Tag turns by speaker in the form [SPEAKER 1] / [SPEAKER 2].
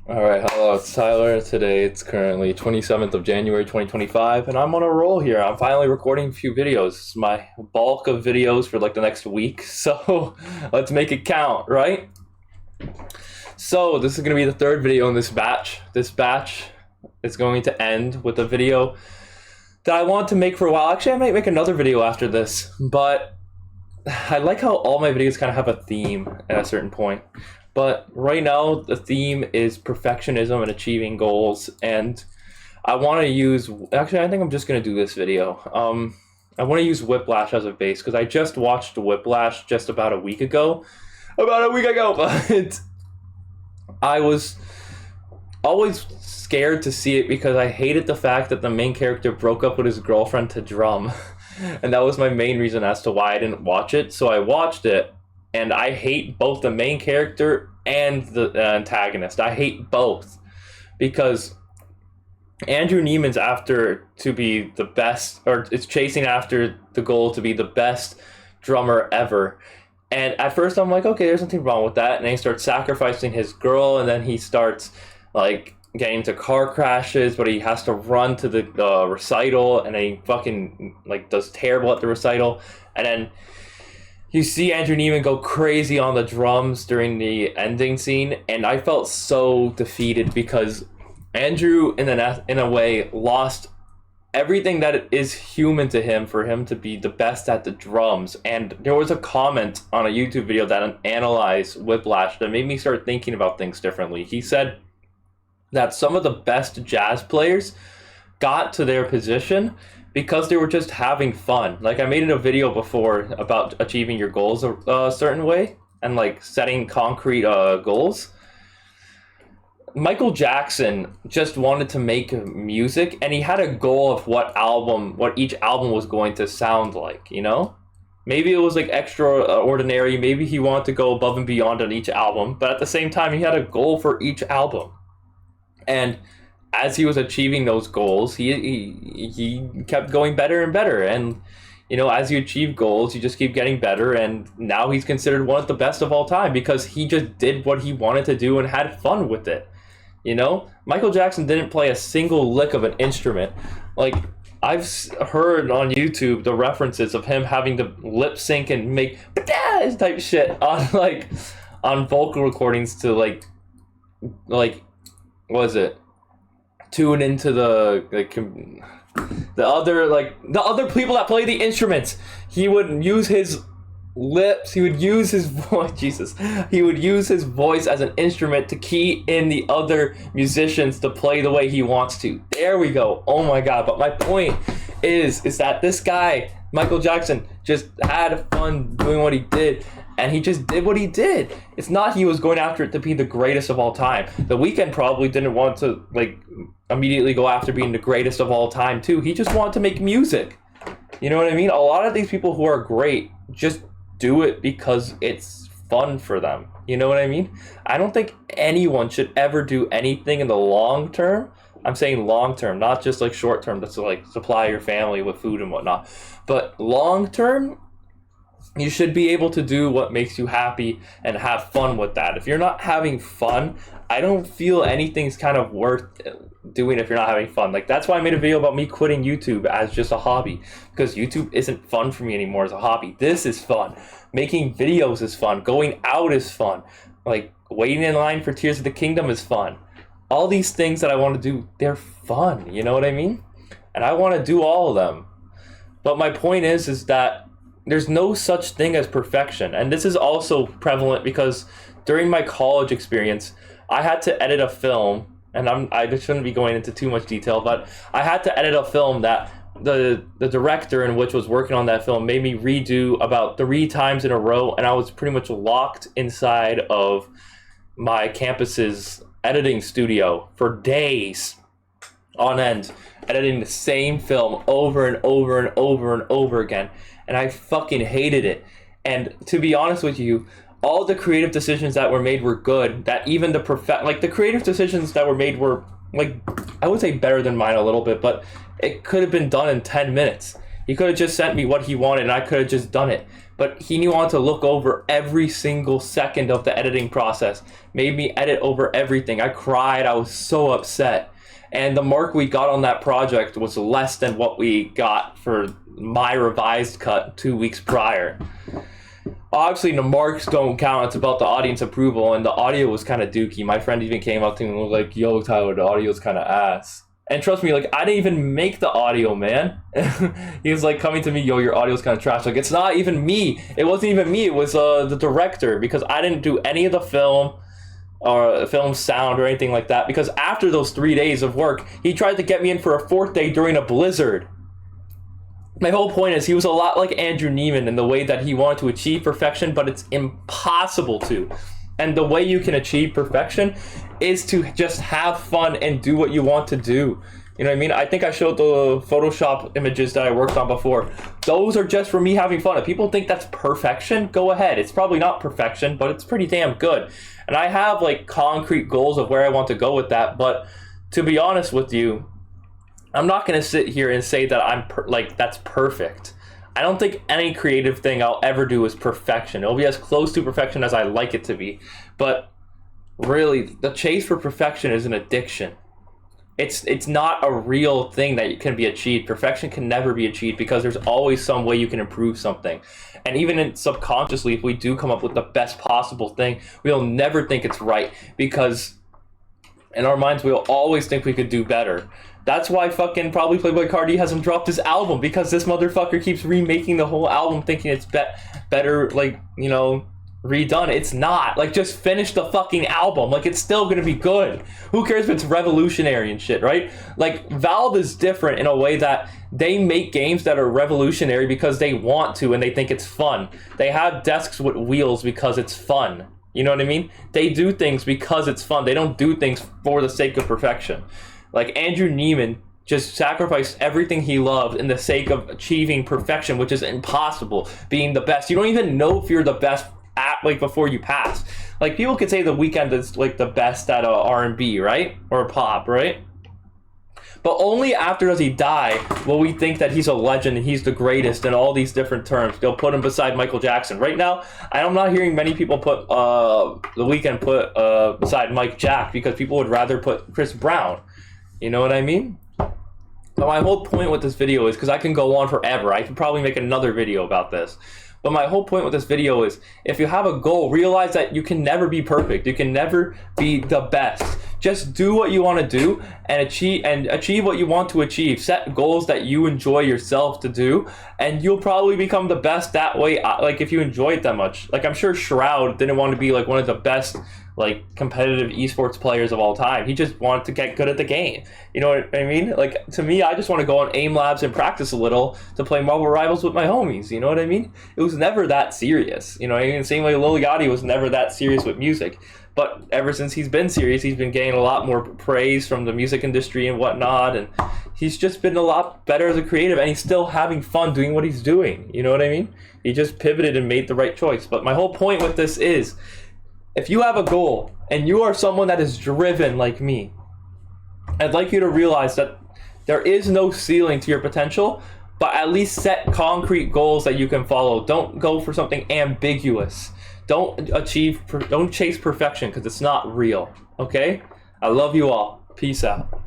[SPEAKER 1] All right, hello, it's Tyler. Today it's currently 27th of January 2025, and I'm on a roll here. I'm finally recording a few videos. It's my bulk of videos for like the next week, so let's make it count, right? So this is going to be the third video in this batch. This batch is going to end with a video that I want to make for a while. Actually, I might make another video after this, but I like how all my videos kind of have a theme at a certain point. But right now, the theme is perfectionism and achieving goals. And I want to use, actually, I think I'm just going to do this video. I want to use Whiplash as a base because I just watched Whiplash just about a week ago. But I was always scared to see it because I hated the fact that the main character broke up with his girlfriend to drum. And that was my main reason as to why I didn't watch it. So I watched it. And I hate both the main character and the antagonist. I hate both because Andrew Neiman's after to be the best, or it's chasing after the goal to be the best drummer ever. And at first I'm like, okay, there's nothing wrong with that. And then he starts sacrificing his girl, and then he starts like getting into car crashes, but he has to run to the recital, and then he fucking like does terrible at the recital, and then you see Andrew Neiman go crazy on the drums during the ending scene, and I felt so defeated because Andrew, in a way, lost everything that is human to him for him to be the best at the drums. And there was a comment on a YouTube video that analyzed Whiplash that made me start thinking about things differently. He said that some of the best jazz players got to their position because they were just having fun. Like I made a video before about achieving your goals a certain way and like setting concrete goals. Michael Jackson just wanted to make music, and he had a goal of what each album was going to sound like, you know? Maybe it was like extraordinary, maybe he wanted to go above and beyond on each album, but at the same time he had a goal for each album. And as he was achieving those goals, he kept going better and better. And, you know, as you achieve goals, you just keep getting better. And now he's considered one of the best of all time because he just did what he wanted to do and had fun with it. You know, Michael Jackson didn't play a single lick of an instrument. Like, I've heard on YouTube the references of him having to lip sync and make type shit on vocal recordings to like what was it? Tune into the other people that play the instruments. He would use his lips, he would use his voice, he would use his voice as an instrument to key in the other musicians to play the way he wants to. There we go. Oh my god. But my point is that this guy, Michael Jackson, just had fun doing what he did, and he just did what he did. It's not he was going after it to be the greatest of all time. The Weeknd probably didn't want to like immediately go after being the greatest of all time too. He just wanted to make music. You know what I mean? A lot of these people who are great just do it because it's fun for them. You know what I mean? I don't think anyone should ever do anything in the long term. I'm saying long term, not just like short term, that's to like supply your family with food and whatnot. But long term, you should be able to do what makes you happy and have fun with that. If you're not having fun, I don't feel anything's kind of worth doing if you're not having fun. Like, that's why I made a video about me quitting YouTube as just a hobby, because YouTube isn't fun for me anymore as a hobby. This is fun. Making videos is fun. Going out is fun. Like, waiting in line for Tears of the Kingdom is fun. All these things that I want to do, they're fun. You know what I mean? And I want to do all of them. But my point is that there's no such thing as perfection. And this is also prevalent because during my college experience, I had to edit a film, and I shouldn't be going into too much detail, but I had to edit a film that the director in which was working on that film made me redo about 3 times in a row, and I was pretty much locked inside of my campus's editing studio for days on end, editing the same film over and over and over and over again, and I fucking hated it. And to be honest with you, all the creative decisions that were made were good. That even the the creative decisions that were made were like, I would say better than mine a little bit, but it could have been done in 10 minutes. He could have just sent me what he wanted and I could have just done it. But he wanted to look over every single second of the editing process, made me edit over everything. I cried. I was so upset. And the mark we got on that project was less than what we got for my revised cut 2 weeks prior. Obviously, the marks don't count. It's about the audience approval, and the audio was kind of dookie. My friend even came up to me and was like, yo, Tyler, the audio's kind of ass. And trust me, like, I didn't even make the audio, man. He was like coming to me, yo, your audio's kind of trash. Like, it's not even me. It wasn't even me. It was the director, because I didn't do any of the film or film sound or anything like that, because after those 3 days of work, he tried to get me in for a 4th day during a blizzard. My whole point is he was a lot like Andrew Neiman in the way that he wanted to achieve perfection, but it's impossible to. And the way you can achieve perfection is to just have fun and do what you want to do. You know what I mean? I think I showed the Photoshop images that I worked on before. Those are just for me having fun. If people think that's perfection, go ahead. It's probably not perfection, but it's pretty damn good. And I have like concrete goals of where I want to go with that. But to be honest with you, I'm not going to sit here and say that that's perfect. I don't think any creative thing I'll ever do is perfection. It'll be as close to perfection as I like it to be. But really, the chase for perfection is an addiction. It's not a real thing that can be achieved. Perfection can never be achieved because there's always some way you can improve something. And even subconsciously, if we do come up with the best possible thing, we'll never think it's right, because in our minds, we'll always think we could do better. That's why fucking probably Playboi Carti hasn't dropped his album, because this motherfucker keeps remaking the whole album thinking it's better, like, you know, redone. It's not. Like, just finish the fucking album. Like, it's still gonna be good. Who cares if it's revolutionary and shit, right? Like, Valve is different in a way that they make games that are revolutionary because they want to and they think it's fun. They have desks with wheels because it's fun. You know what I mean? They do things because it's fun. They don't do things for the sake of perfection. Like, Andrew Neiman just sacrificed everything he loved in the sake of achieving perfection, which is impossible, being the best. You don't even know if you're the best at, like, before you pass. Like, people could say The Weeknd is like the best at R&B, right? Or pop, right? But only after does he die will we think that he's a legend and he's the greatest in all these different terms. They'll put him beside Michael Jackson. Right now, I'm not hearing many people put The Weeknd beside Mike Jack, because people would rather put Chris Brown. You know what I mean? But my whole point with this video is, because I can go on forever. I could probably make another video about this. But my whole point with this video is, if you have a goal, realize that you can never be perfect. You can never be the best. Just do what you want to do and achieve what you want to achieve. Set goals that you enjoy yourself to do, and you'll probably become the best that way. Like, if you enjoy it that much. Like, I'm sure Shroud didn't want to be like one of the best, like, competitive esports players of all time. He just wanted to get good at the game. You know what I mean? Like, to me, I just want to go on AIM Labs and practice a little to play Marvel Rivals with my homies. You know what I mean? It was never that serious. You know what I mean? Same way Lil Yachty was never that serious with music. But ever since he's been serious, he's been getting a lot more praise from the music industry and whatnot. And he's just been a lot better as a creative, and he's still having fun doing what he's doing. You know what I mean? He just pivoted and made the right choice. But my whole point with this is, if you have a goal and you are someone that is driven like me, I'd like you to realize that there is no ceiling to your potential, but at least set concrete goals that you can follow. Don't go for something ambiguous. Don't chase perfection, because it's not real. Okay? I love you all. Peace out.